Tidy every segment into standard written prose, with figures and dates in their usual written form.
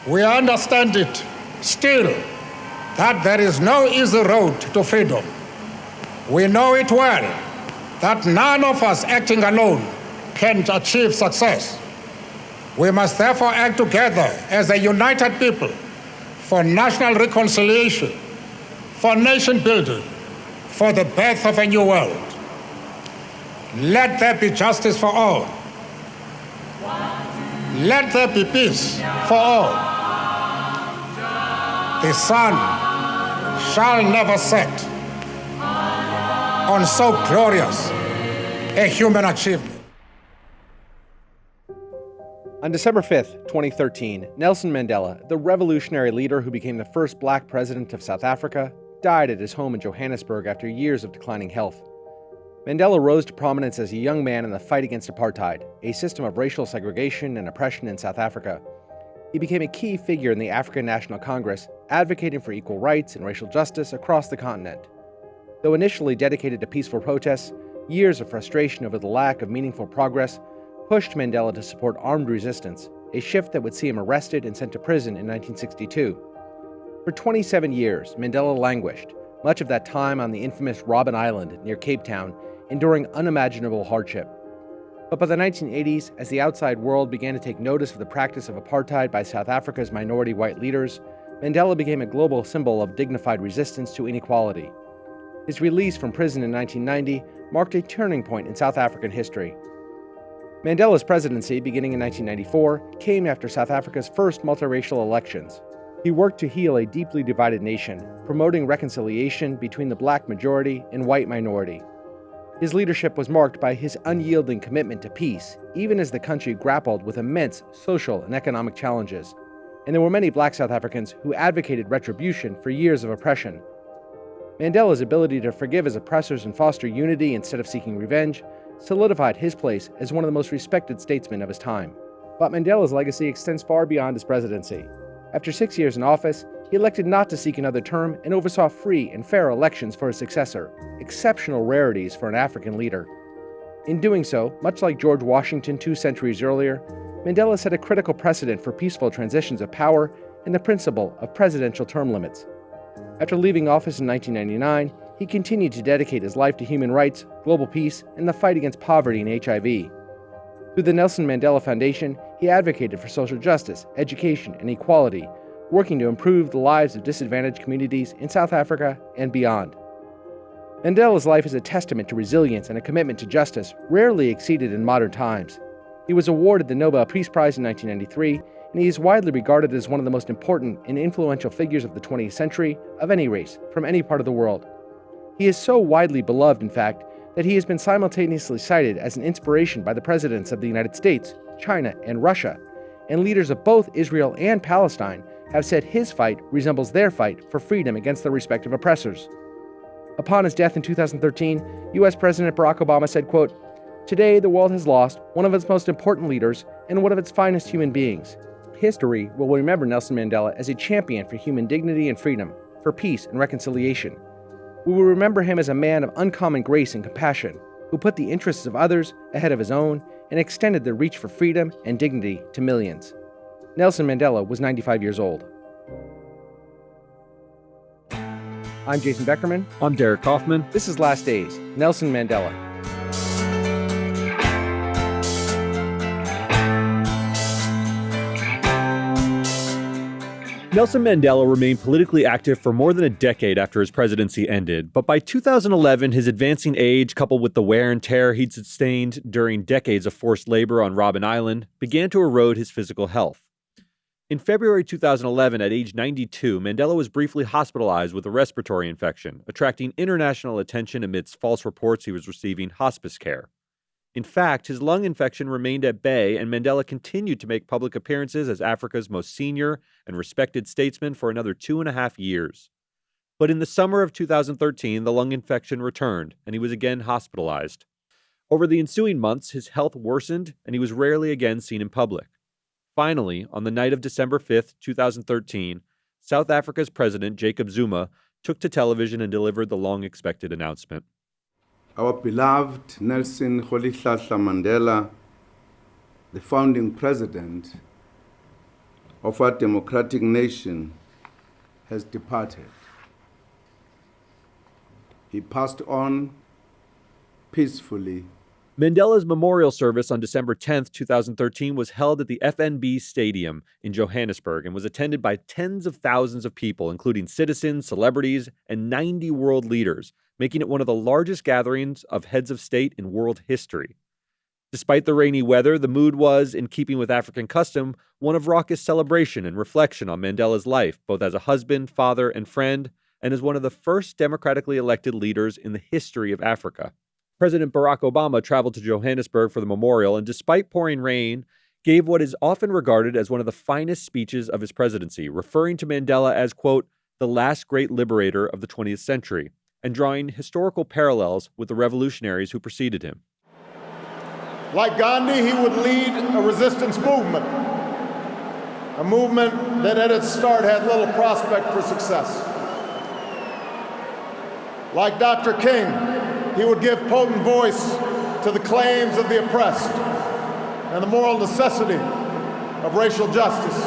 We understand it still that there is no easy road to freedom. We know it well that none of us acting alone can achieve success. We must therefore act together as a united people for national reconciliation, for nation building, for the birth of a new world. Let there be justice for all. Let there be peace for all. The sun shall never set on so glorious a human achievement. On December 5th, 2013, Nelson Mandela, the revolutionary leader who became the first black president of South Africa, died at his home in Johannesburg after years of declining health. Mandela rose to prominence as a young man in the fight against apartheid, a system of racial segregation and oppression in South Africa. He became a key figure in the African National Congress, advocating for equal rights and racial justice across the continent. Though initially dedicated to peaceful protests, years of frustration over the lack of meaningful progress pushed Mandela to support armed resistance, a shift that would see him arrested and sent to prison in 1962. For 27 years, Mandela languished, much of that time on the infamous Robben Island near Cape Town, enduring unimaginable hardship. But by the 1980s, as the outside world began to take notice of the practice of apartheid by South Africa's minority white leaders, Mandela became a global symbol of dignified resistance to inequality. His release from prison in 1990 marked a turning point in South African history. Mandela's presidency, beginning in 1994, came after South Africa's first multiracial elections. He worked to heal a deeply divided nation, promoting reconciliation between the black majority and white minority. His leadership was marked by his unyielding commitment to peace, even as the country grappled with immense social and economic challenges. And there were many black South Africans who advocated retribution for years of oppression. Mandela's ability to forgive his oppressors and foster unity instead of seeking revenge solidified his place as one of the most respected statesmen of his time. But Mandela's legacy extends far beyond his presidency. After 6 years in office, he elected not to seek another term and oversaw free and fair elections for his successor, exceptional rarities for an African leader. In doing so, much like George Washington 2 centuries earlier, Mandela set a critical precedent for peaceful transitions of power and the principle of presidential term limits. After leaving office in 1999, he continued to dedicate his life to human rights, global peace, and the fight against poverty and HIV. Through the Nelson Mandela Foundation, he advocated for social justice, education, and equality, working to improve the lives of disadvantaged communities in South Africa and beyond. Mandela's life is a testament to resilience and a commitment to justice rarely exceeded in modern times. He was awarded the Nobel Peace Prize in 1993, and he is widely regarded as one of the most important and influential figures of the 20th century of any race, from any part of the world. He is so widely beloved, in fact, that he has been simultaneously cited as an inspiration by the presidents of the United States, China, and Russia, and leaders of both Israel and Palestine have said his fight resembles their fight for freedom against their respective oppressors. Upon his death in 2013, U.S. President Barack Obama said, quote, "Today, the world has lost one of its most important leaders and one of its finest human beings. History will remember Nelson Mandela as a champion for human dignity and freedom, for peace and reconciliation. We will remember him as a man of uncommon grace and compassion, who put the interests of others ahead of his own and extended the reach for freedom and dignity to millions." Nelson Mandela was 95 years old. I'm Jason Beckerman. I'm Derek Kaufman. This is Last Days, Nelson Mandela. Nelson Mandela remained politically active for more than a decade after his presidency ended, but by 2011, his advancing age, coupled with the wear and tear he'd sustained during decades of forced labor on Robben Island, began to erode his physical health. In February 2011, at age 92, Mandela was briefly hospitalized with a respiratory infection, attracting international attention amidst false reports he was receiving hospice care. In fact, his lung infection remained at bay, and Mandela continued to make public appearances as Africa's most senior and respected statesman for another 2.5 years. But in the summer of 2013, the lung infection returned, and he was again hospitalized. Over the ensuing months, his health worsened, and he was rarely again seen in public. Finally, on the night of December 5th, 2013, South Africa's President Jacob Zuma took to television and delivered the long-expected announcement. Our beloved Nelson Rolihlahla Mandela, the founding president, of our democratic nation has departed. He passed on peacefully. Mandela's memorial service on December 10th, 2013 was held at the FNB Stadium in Johannesburg and was attended by tens of thousands of people, including citizens, celebrities, and 90 world leaders, making it one of the largest gatherings of heads of state in world history. Despite the rainy weather, the mood was, in keeping with African custom, one of raucous celebration and reflection on Mandela's life, both as a husband, father, and friend, and as one of the first democratically elected leaders in the history of Africa. President Barack Obama traveled to Johannesburg for the memorial and, despite pouring rain, gave what is often regarded as one of the finest speeches of his presidency, referring to Mandela as, quote, the last great liberator of the 20th century, and drawing historical parallels with the revolutionaries who preceded him. Like Gandhi, he would lead a resistance movement, a movement that at its start had little prospect for success. Like Dr. King, he would give potent voice to the claims of the oppressed and the moral necessity of racial justice.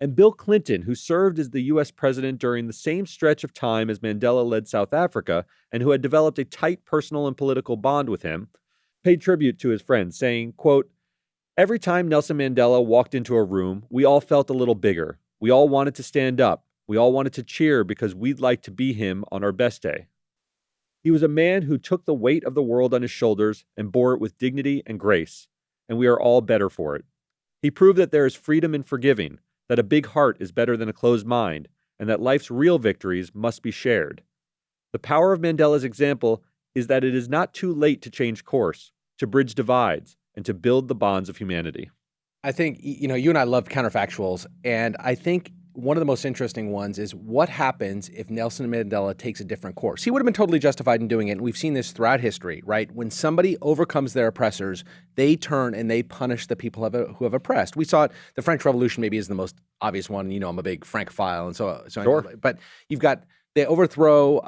And Bill Clinton, who served as the U.S. president during the same stretch of time as Mandela led South Africa and who had developed a tight personal and political bond with him, paid tribute to his friend, saying, quote, every time Nelson Mandela walked into a room, we all felt a little bigger. We all wanted to stand up. We all wanted to cheer because we'd like to be him on our best day. He was a man who took the weight of the world on his shoulders and bore it with dignity and grace, and we are all better for it. He proved that there is freedom in forgiving, that a big heart is better than a closed mind, and that life's real victories must be shared. The power of Mandela's example is that it is not too late to change course, to bridge divides, and to build the bonds of humanity. I think, you and I love counterfactuals, and I think one of the most interesting ones is what happens if Nelson Mandela takes a different course. He would have been totally justified in doing it, and we've seen this throughout history, right? When somebody overcomes their oppressors, they turn and they punish the people who have oppressed. We saw it, the French Revolution maybe is the most obvious one. I'm a big Francophile, and so sure. But you've got they overthrow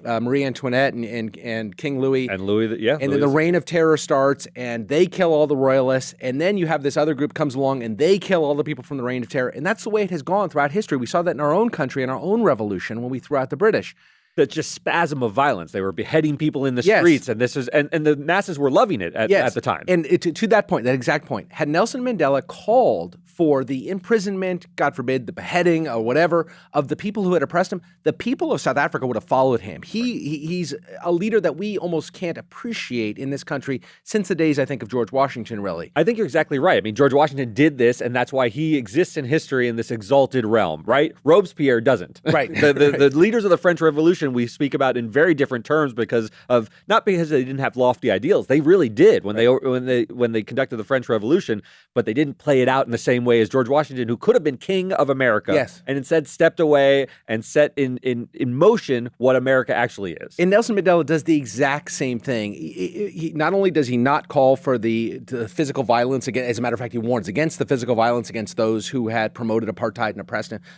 Marie Antoinette and King Louis. And Louis, and then the Reign of Terror starts, and they kill all the royalists. And then you have this other group comes along, and they kill all the people from the Reign of Terror. And that's the way it has gone throughout history. We saw that in our own country, in our own revolution, when we threw out the British. That just spasm of violence. They were beheading people in the streets, and this was, and the masses were loving it at the time. And to that point, that exact point, had Nelson Mandela called for the imprisonment, God forbid, the beheading or whatever of the people who had oppressed him, the people of South Africa would have followed him. He's a leader that we almost can't appreciate in this country since the days, I think, of George Washington, really. I think you're exactly right. I mean, George Washington did this, and that's why he exists in history in this exalted realm, right? Robespierre doesn't. Right. The leaders of the French Revolution we speak about in very different terms not because they didn't have lofty ideals. They really did when they conducted the French Revolution, but they didn't play it out in the same way as George Washington, who could have been king of America, and instead stepped away and set in motion what America actually is. And Nelson Mandela does the exact same thing. He not only does he not call for the physical violence, as a matter of fact, he warns against the physical violence against those who had promoted apartheid and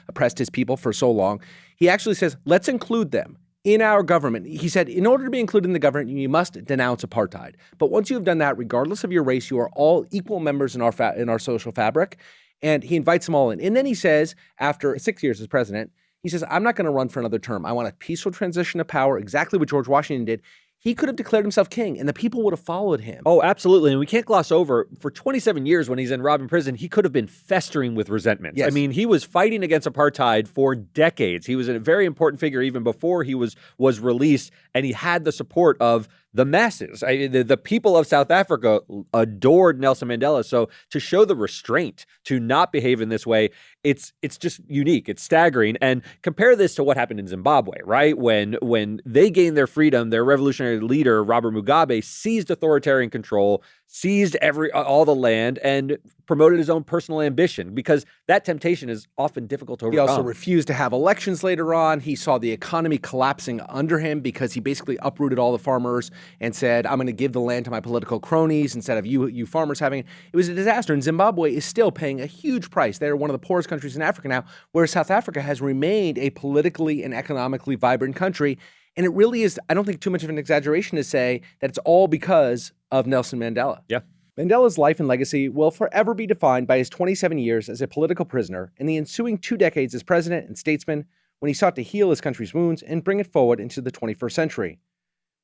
oppressed his people for so long. He actually says, let's include them in our government. He said, in order to be included in the government, you must denounce apartheid. But once you've done that, regardless of your race, you are all equal members in our social fabric. And he invites them all in. And then he says, after 6 years as president, he says, I'm not going to run for another term. I want a peaceful transition of power, exactly what George Washington did. He could have declared himself king, and the people would have followed him. Oh, absolutely. And we can't gloss over, for 27 years when he's in Robben prison, he could have been festering with resentments. Yes. I mean, he was fighting against apartheid for decades. He was a very important figure even before he was released, and he had the support of the masses. The people of South Africa adored Nelson Mandela. So to show the restraint, to not behave in this way, it's just unique. It's staggering. And compare this to what happened in Zimbabwe, right? When they gained their freedom, their revolutionary leader, Robert Mugabe, seized authoritarian control, seized all the land, and promoted his own personal ambition, because that temptation is often difficult to overcome. He also refused to have elections later on. He saw the economy collapsing under him because he basically uprooted all the farmers and said, I'm going to give the land to my political cronies instead of you farmers having it. It was a disaster. And Zimbabwe is still paying a huge price. They're one of the poorest countries in Africa now, whereas South Africa has remained a politically and economically vibrant country. And it really is, I don't think, too much of an exaggeration to say that it's all because of Nelson Mandela. Yeah. Mandela's life and legacy will forever be defined by his 27 years as a political prisoner and the ensuing 2 decades as president and statesman when he sought to heal his country's wounds and bring it forward into the 21st century.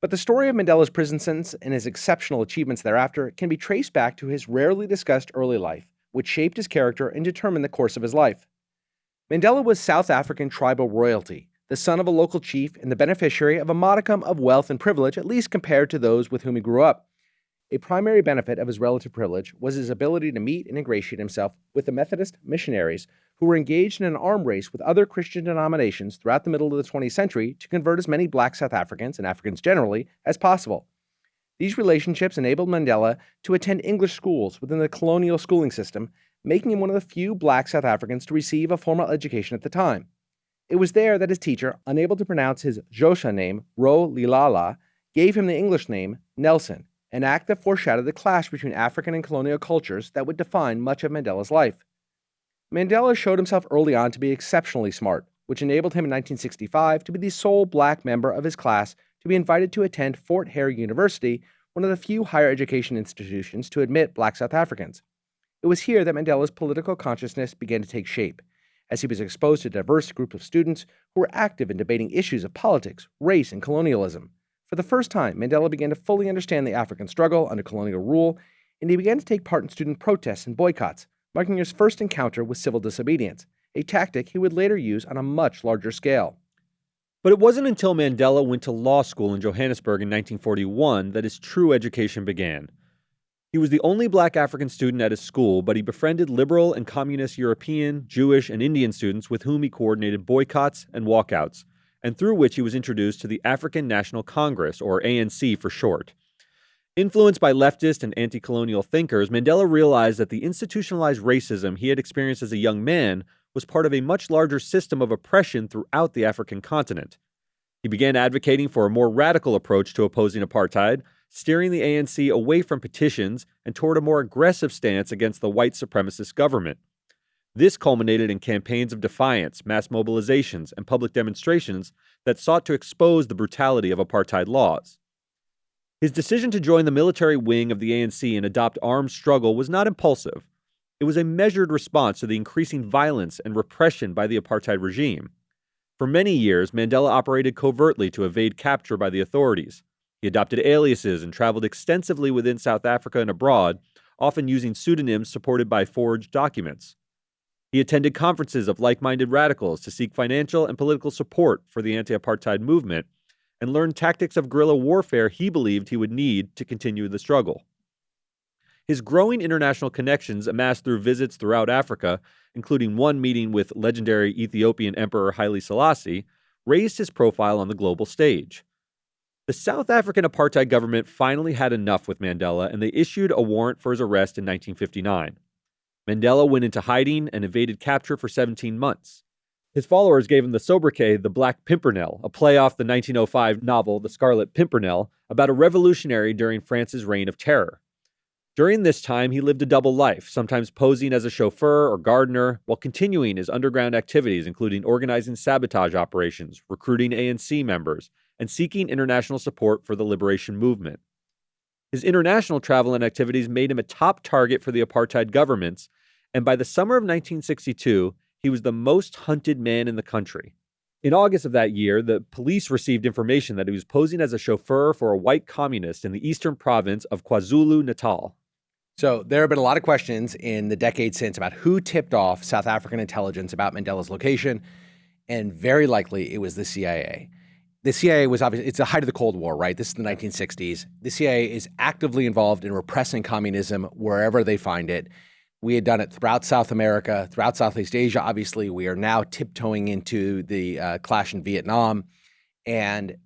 But the story of Mandela's prison sentence and his exceptional achievements thereafter can be traced back to his rarely discussed early life, which shaped his character and determined the course of his life. Mandela was South African tribal royalty, the son of a local chief and the beneficiary of a modicum of wealth and privilege, at least compared to those with whom he grew up. A primary benefit of his relative privilege was his ability to meet and ingratiate himself with the Methodist missionaries who were engaged in an arm race with other Christian denominations throughout the middle of the 20th century to convert as many black South Africans, and Africans generally, as possible. These relationships enabled Mandela to attend English schools within the colonial schooling system, making him one of the few black South Africans to receive a formal education at the time. It was there that his teacher, unable to pronounce his Xhosa name, Ro Lilala, gave him the English name Nelson, an act that foreshadowed the clash between African and colonial cultures that would define much of Mandela's life. Mandela showed himself early on to be exceptionally smart, which enabled him in 1965 to be the sole black member of his class to be invited to attend Fort Hare University, one of the few higher education institutions to admit black South Africans. It was here that Mandela's political consciousness began to take shape, as he was exposed to a diverse group of students who were active in debating issues of politics, race, and colonialism. For the first time, Mandela began to fully understand the African struggle under colonial rule, and he began to take part in student protests and boycotts, marking his first encounter with civil disobedience, a tactic he would later use on a much larger scale. But it wasn't until Mandela went to law school in Johannesburg in 1941 that his true education began. He was the only black African student at his school, but he befriended liberal and communist European, Jewish, and Indian students with whom he coordinated boycotts and walkouts, and through which he was introduced to the African National Congress, or ANC for short. Influenced by leftist and anti-colonial thinkers, Mandela realized that the institutionalized racism he had experienced as a young man was part of a much larger system of oppression throughout the African continent. He began advocating for a more radical approach to opposing apartheid, steering the ANC away from petitions and toward a more aggressive stance against the white supremacist government. This culminated in campaigns of defiance, mass mobilizations, and public demonstrations that sought to expose the brutality of apartheid laws. His decision to join the military wing of the ANC and adopt armed struggle was not impulsive. It was a measured response to the increasing violence and repression by the apartheid regime. For many years, Mandela operated covertly to evade capture by the authorities. He adopted aliases and traveled extensively within South Africa and abroad, often using pseudonyms supported by forged documents. He attended conferences of like-minded radicals to seek financial and political support for the anti-apartheid movement and learned tactics of guerrilla warfare he believed he would need to continue the struggle. His growing international connections amassed through visits throughout Africa, including one meeting with legendary Ethiopian Emperor Haile Selassie, raised his profile on the global stage. The South African apartheid government finally had enough with Mandela, and they issued a warrant for his arrest in 1959. Mandela went into hiding and evaded capture for 17 months. His followers gave him the sobriquet the Black Pimpernel, a play off the 1905 novel The Scarlet Pimpernel, about a revolutionary during France's reign of terror. During this time, he lived a double life, sometimes posing as a chauffeur or gardener, while continuing his underground activities, including organizing sabotage operations, recruiting ANC members, and seeking international support for the liberation movement. His international travel and activities made him a top target for the apartheid governments, and by the summer of 1962, he was the most hunted man in the country. In August of that year, the police received information that he was posing as a chauffeur for a white communist in the eastern province of KwaZulu-Natal. So there have been a lot of questions in the decades since about who tipped off South African intelligence about Mandela's location, and very likely it was the CIA. The CIA was obviously, it's the height of the Cold War, right? This is the 1960s. The CIA is actively involved in repressing communism wherever they find it. We had done it throughout South America, throughout Southeast Asia. Obviously, we are now tiptoeing into the clash in Vietnam. And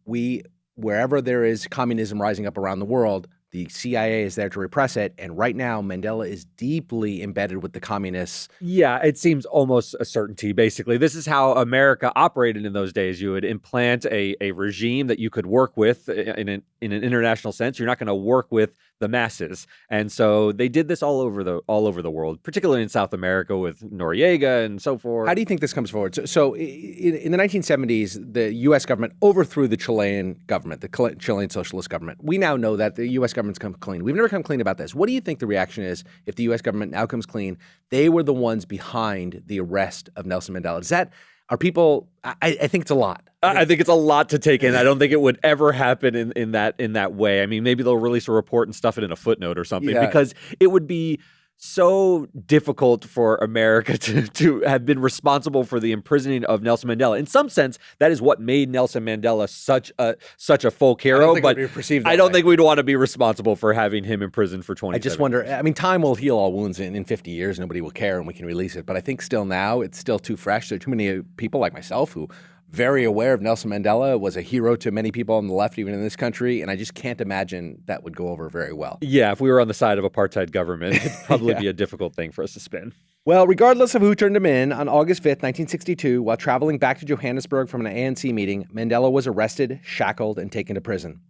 wherever there is communism rising up around the world, the CIA is there to repress it. And right now, Mandela is deeply embedded with the communists. Yeah, it seems almost a certainty, basically. This is how America operated in those days. You would implant a regime that you could work with in an international sense. You're not going to work with the masses. And so they did this all over the world, particularly in South America with Noriega and so forth. How do you think this comes forward? So in the 1970s, the U.S. government overthrew the Chilean government, the Chilean socialist government. We now know that the U.S. government's come clean. We've never come clean about this. What do you think the reaction is if the U.S. government now comes clean? They were the ones behind the arrest of Nelson Mandela. Are people? I think it's a lot. I think it's a lot to take in. I don't think it would ever happen in that way. I mean, maybe they'll release a report and stuff it in a footnote or something, because it would be so difficult for America to have been responsible for the imprisoning of Nelson Mandela. In some sense, that is what made Nelson Mandela such a folk hero. But I don't think we'd want to be responsible for having him imprisoned for 20 years. I just wonder, I mean, time will heal all wounds in 50 years. Nobody will care and we can release it. But I think still now, it's still too fresh. There are too many people like myself who very aware of Nelson Mandela, was a hero to many people on the left, even in this country, and I just can't imagine that would go over very well. Yeah, if we were on the side of apartheid government, it'd probably be a difficult thing for us to spin. Well, regardless of who turned him in, on August 5th, 1962, while traveling back to Johannesburg from an ANC meeting, Mandela was arrested, shackled, and taken to prison.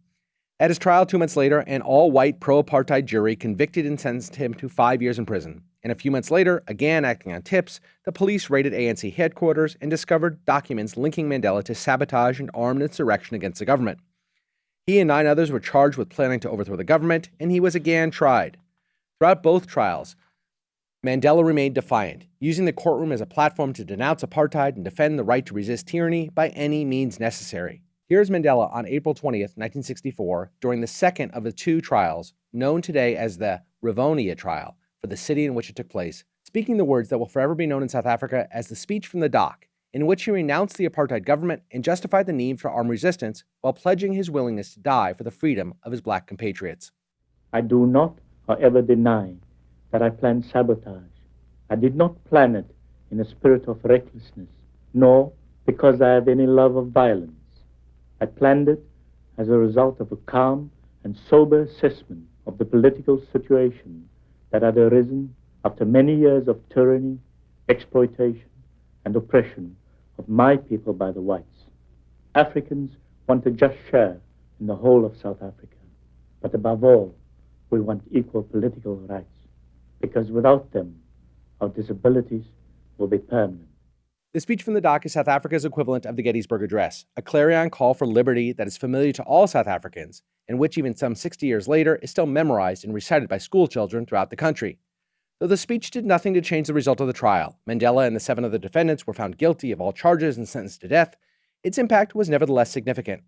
At his trial 2 months later, an all-white pro-apartheid jury convicted and sentenced him to 5 years in prison. And a few months later, again acting on tips, the police raided ANC headquarters and discovered documents linking Mandela to sabotage and armed insurrection against the government. He and 9 others were charged with planning to overthrow the government, and he was again tried. Throughout both trials, Mandela remained defiant, using the courtroom as a platform to denounce apartheid and defend the right to resist tyranny by any means necessary. Here's Mandela on April 20th, 1964, during the second of the 2 trials, known today as the Rivonia trial, for the city in which it took place, speaking the words that will forever be known in South Africa as the speech from the dock, in which he renounced the apartheid government and justified the need for armed resistance while pledging his willingness to die for the freedom of his black compatriots. I do not, however, deny that I planned sabotage. I did not plan it in a spirit of recklessness, nor because I have any love of violence. I planned it as a result of a calm and sober assessment of the political situation that had arisen after many years of tyranny, exploitation, and oppression of my people by the whites. Africans want a just share in the whole of South Africa, but above all, we want equal political rights, because without them, our disabilities will be permanent. The speech from the dock is South Africa's equivalent of the Gettysburg Address, a clarion call for liberty that is familiar to all South Africans, and which even some 60 years later is still memorized and recited by school children throughout the country. Though the speech did nothing to change the result of the trial, Mandela and the 7 other defendants were found guilty of all charges and sentenced to death, its impact was nevertheless significant.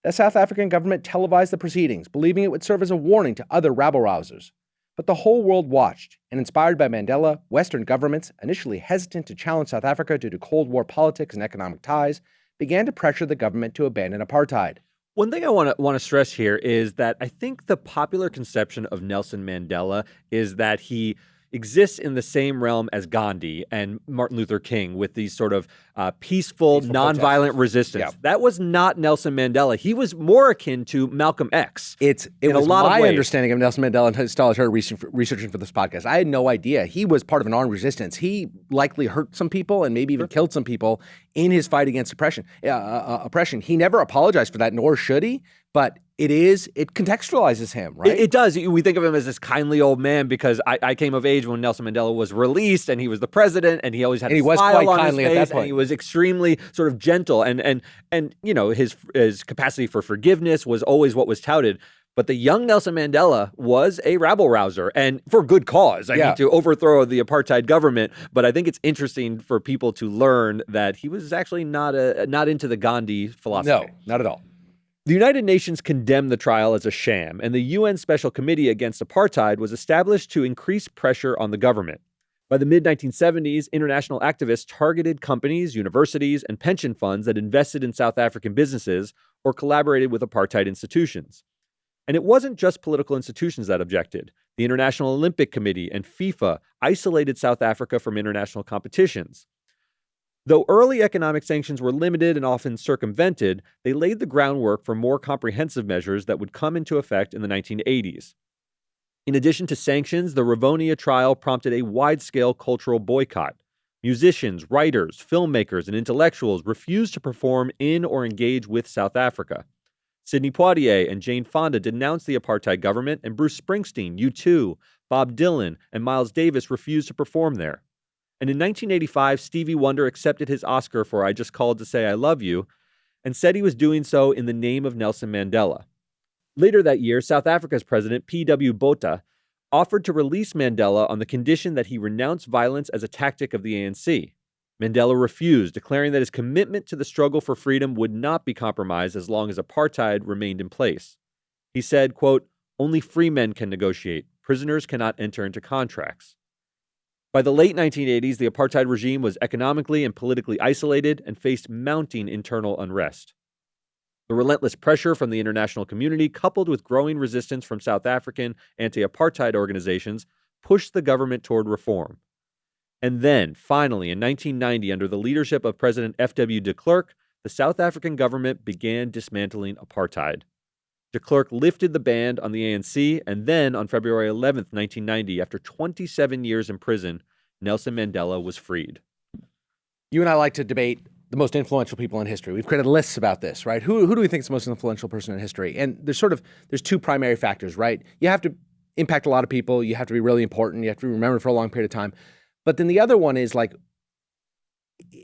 The South African government televised the proceedings, believing it would serve as a warning to other rabble-rousers. But the whole world watched, and inspired by Mandela, Western governments, initially hesitant to challenge South Africa due to Cold War politics and economic ties, began to pressure the government to abandon apartheid. One thing I want to stress here is that I think the popular conception of Nelson Mandela is that he exists in the same realm as Gandhi and Martin Luther King with these sort of peaceful, nonviolent resistance. Yeah. That was not Nelson Mandela. He was more akin to Malcolm X. It was my understanding of Nelson Mandela until I started researching for this podcast. I had no idea. He was part of an armed resistance. He likely hurt some people and maybe even killed some people in his fight against oppression. He never apologized for that, nor should he. But it contextualizes him, right? It does. We think of him as this kindly old man because I came of age when Nelson Mandela was released and he was the president and he always had a smile on his face at that point. And he was extremely sort of gentle and you know, his capacity for forgiveness was always what was touted. But the young Nelson Mandela was a rabble-rouser, and for good cause. I mean, to overthrow the apartheid government. But I think it's interesting for people to learn that he was actually not into the Gandhi philosophy. No, not at all. The United Nations condemned the trial as a sham, and the UN Special Committee Against Apartheid was established to increase pressure on the government. By the mid-1970s, international activists targeted companies, universities, and pension funds that invested in South African businesses or collaborated with apartheid institutions. And it wasn't just political institutions that objected. The International Olympic Committee and FIFA isolated South Africa from international competitions. Though early economic sanctions were limited and often circumvented, they laid the groundwork for more comprehensive measures that would come into effect in the 1980s. In addition to sanctions, the Rivonia trial prompted a wide-scale cultural boycott. Musicians, writers, filmmakers, and intellectuals refused to perform in or engage with South Africa. Sidney Poitier and Jane Fonda denounced the apartheid government, and Bruce Springsteen, U2, Bob Dylan, and Miles Davis refused to perform there. And in 1985, Stevie Wonder accepted his Oscar for I Just Called to Say I Love You, and said he was doing so in the name of Nelson Mandela. Later that year, South Africa's president, P.W. Botha, offered to release Mandela on the condition that he renounce violence as a tactic of the ANC. Mandela refused, declaring that his commitment to the struggle for freedom would not be compromised as long as apartheid remained in place. He said, quote, "Only free men can negotiate. Prisoners cannot enter into contracts." By the late 1980s, the apartheid regime was economically and politically isolated and faced mounting internal unrest. The relentless pressure from the international community, coupled with growing resistance from South African anti-apartheid organizations, pushed the government toward reform. And then, finally, in 1990, under the leadership of President F.W. de Klerk, the South African government began dismantling apartheid. De Klerk lifted the ban on the ANC, and then on February 11, 1990, after 27 years in prison, Nelson Mandela was freed. You and I like to debate the most influential people in history. We've created lists about this, right? Who do we think is the most influential person in history? And there's two primary factors, right? You have to impact a lot of people. You have to be really important. You have to be remembered for a long period of time. But then the other one is like,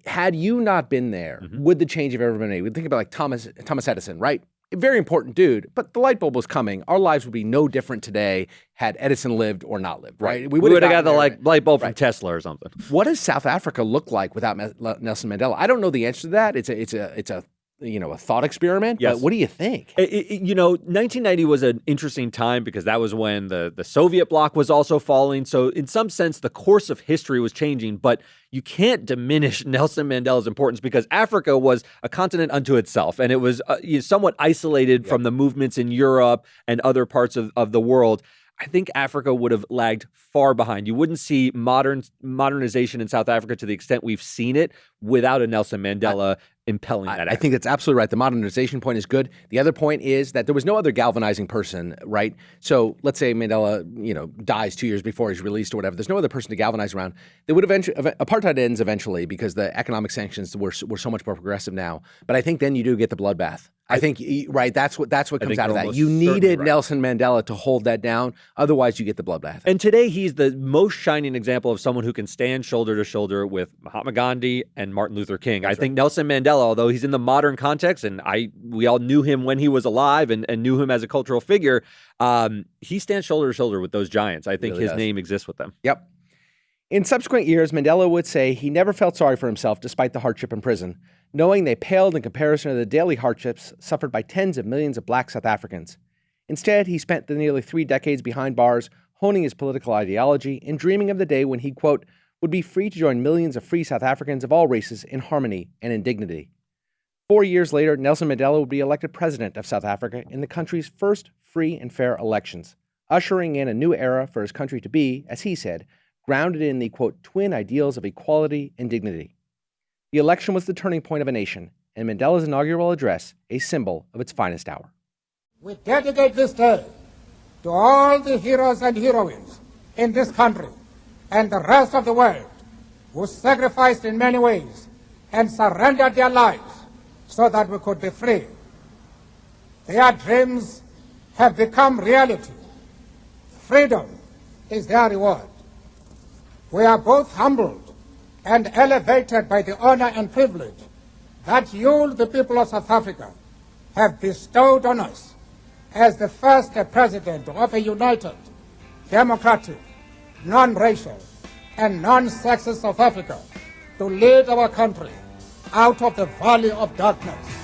had you not been there, would the change have ever been made? We think about like Thomas Edison, right? A very important dude, but the light bulb was coming. Our lives would be no different today had Edison lived or not lived, right? We would have got the light bulb from Tesla or something. What does South Africa look like without Nelson Mandela? I don't know the answer to that. It's a thought experiment. Yes. But what do you think? 1990 was an interesting time because that was when the Soviet bloc was also falling. So in some sense, the course of history was changing, but you can't diminish Nelson Mandela's importance because Africa was a continent unto itself, and it was somewhat isolated from the movements in Europe and other parts of the world. I think Africa would have lagged far behind. You wouldn't see modernization in South Africa to the extent we've seen it without a Nelson Mandela impelling that. I think that's absolutely right. The modernization point is good. The other point is that there was no other galvanizing person, right? So let's say Mandela, dies 2 years before he's released or whatever. There's no other person to galvanize around. They would eventually, apartheid ends eventually because the economic sanctions were so much more progressive now. But I think then you do get the bloodbath. I think, right, that's what comes out of that. You needed Nelson Mandela to hold that down. Otherwise, you get the bloodbath. And today, he's the most shining example of someone who can stand shoulder to shoulder with Mahatma Gandhi and Martin Luther King. I think Nelson Mandela, although he's in the modern context, and we all knew him when he was alive and knew him as a cultural figure, he stands shoulder to shoulder with those giants. I think his name exists with them. Yep. In subsequent years, Mandela would say he never felt sorry for himself despite the hardship in prison, knowing they paled in comparison to the daily hardships suffered by tens of millions of black South Africans. Instead, he spent the nearly 3 decades behind bars, honing his political ideology and dreaming of the day when he, quote, would be free to join millions of free South Africans of all races in harmony and in dignity. 4 years later, Nelson Mandela would be elected president of South Africa in the country's first free and fair elections, ushering in a new era for his country to be, as he said, grounded in the, quote, twin ideals of equality and dignity. The election was the turning point of a nation, and Mandela's inaugural address a symbol of its finest hour. We dedicate this day to all the heroes and heroines in this country and the rest of the world who sacrificed in many ways and surrendered their lives so that we could be free. Their dreams have become reality. Freedom is their reward. We are both humbled and elevated by the honor and privilege that you, the people of South Africa, have bestowed on us as the first president of a united, democratic, non-racial, and non-sexist South Africa to lead our country out of the valley of darkness.